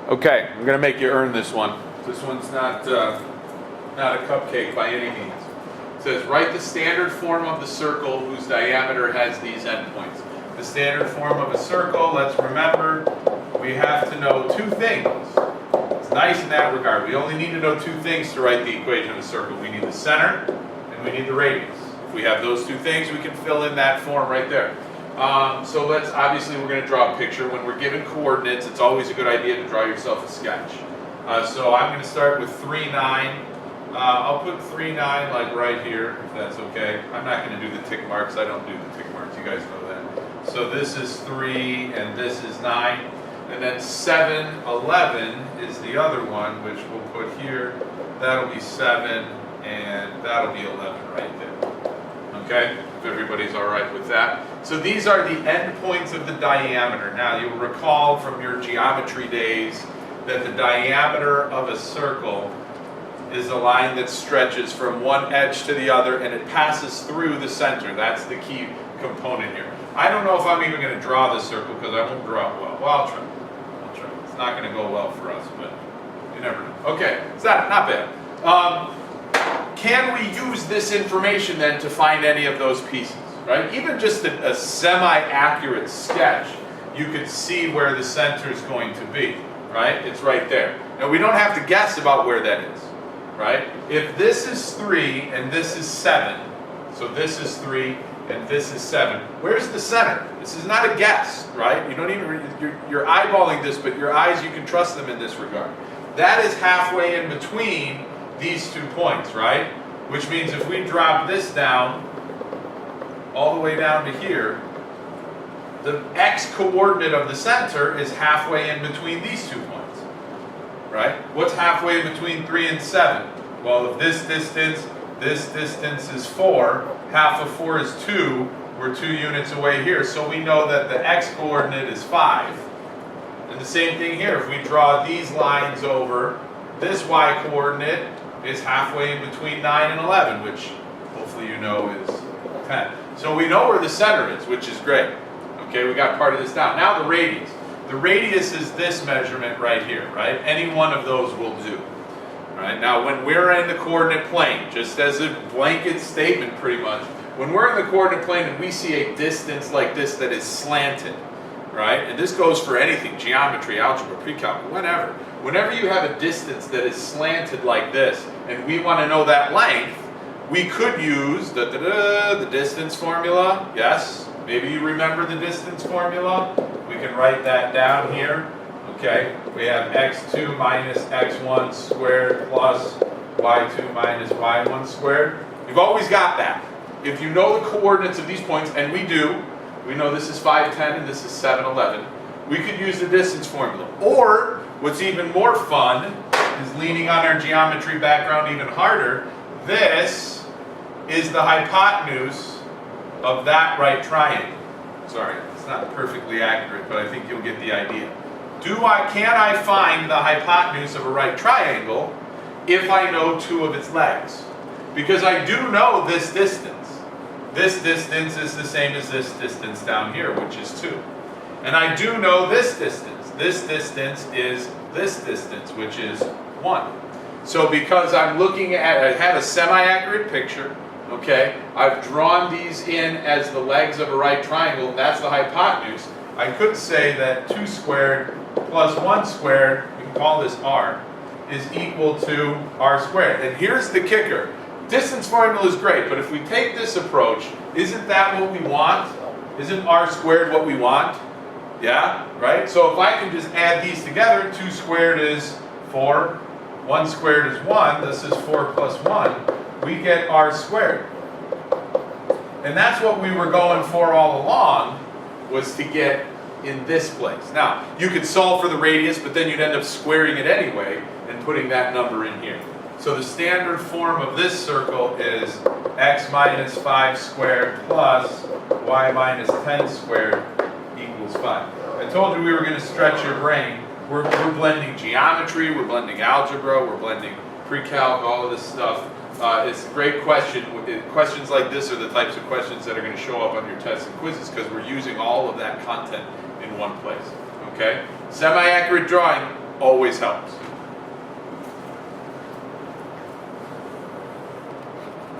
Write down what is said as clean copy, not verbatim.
Okay, I'm going to make you earn this one. This one's not a cupcake by any means. It says, write the standard form of the circle whose diameter has these endpoints. The standard form of a circle, let's remember, we have to know two things. It's nice in that regard. We only need to know two things to write the equation of a circle. We need the center and we need the radius. If we have those two things, we can fill in that form right there. So obviously we're going to draw a picture. When we're given coordinates, it's always a good idea to draw yourself a sketch. So I'm going to start with 3, 9. I'll put 3, 9 like right here, if that's okay. I'm not going to do the tick marks. I don't do the tick marks. You guys know that. So this is 3 and this is 9. And then 7, 11 is the other one, which we'll put here. That'll be 7 and that'll be 11 right there. Okay, if everybody's all right with that. So these are the endpoints of the diameter. Now you'll recall from your geometry days that the diameter of a circle is a line that stretches from one edge to the other and it passes through the center. That's the key component here. I don't know if I'm even going to draw this circle because I won't draw it well. Well, I'll try. It's not going to go well for us, but you never know. Okay, it's not bad. Can we use this information then to find any of those pieces, right? Even just a semi-accurate sketch, you could see where the center is going to be, right? It's right there. Now we don't have to guess about where that is, right? If this is 3 and this is 7, so this is 3 and this is 7, where's the center? This is not a guess, right? You don't even, you're eyeballing this, but your eyes, you can trust them in this regard. That is halfway in between these 2 points, right? Which means if we drop this down, all the way down to here, the x-coordinate of the center is halfway in between these 2 points, right? What's halfway in between 3 and 7? Well, if this distance is 4, half of 4 is 2, we're 2 units away here, so we know that the x-coordinate is 5. And the same thing here, if we draw these lines over, this y-coordinate is halfway in between 9 and 11, which hopefully you know is 10. So we know where the center is, which is great. Okay, we got part of this down. Now the radius. The radius is this measurement right here, right? Any one of those will do. Right? Now when we're in the coordinate plane, just as a blanket statement pretty much, when we're in the coordinate plane and we see a distance like this that is slanted, right? And this goes for anything, geometry, algebra, pre-calc, whatever. Whenever you have a distance that is slanted like this, and we want to know that length, we could use the distance formula. Yes, maybe you remember the distance formula. We can write that down here. Okay, we have x2 minus x1 squared plus y2 minus y1 squared. You've always got that. If you know the coordinates of these points, and we do, we know this is 5, 10, and this is 7, 11. We could use the distance formula. Or, what's even more fun, is leaning on our geometry background even harder, this is the hypotenuse of that right triangle. Sorry, it's not perfectly accurate, but I think you'll get the idea. Can I find the hypotenuse of a right triangle if I know 2 of its legs? Because I do know this distance. This distance is the same as this distance down here, which is 2. And I do know this distance. This distance is this distance, which is 1. So because I'm looking at, I have a semi-accurate picture, okay? I've drawn these in as the legs of a right triangle, and that's the hypotenuse. I could say that 2 squared plus 1 squared, we can call this r, is equal to r squared. And here's the kicker. Distance formula is great, but if we take this approach, isn't that what we want? Isn't r squared what we want? Yeah, right? So if I can just add these together, 2 squared is 4, 1 squared is 1, this is 4 plus 1, we get r squared. And that's what we were going for all along, was to get in this place. Now, you could solve for the radius, but then you'd end up squaring it anyway and putting that number in here. So the standard form of this circle is x minus 5 squared plus y minus 10 squared equals 5. I told you we were going to stretch your brain. We're blending geometry, we're blending algebra, we're blending pre-calc, all of this stuff. It's a great question. Questions like this are the types of questions that are going to show up on your tests and quizzes because we're using all of that content in one place. Okay? Semi-accurate drawing, always helps.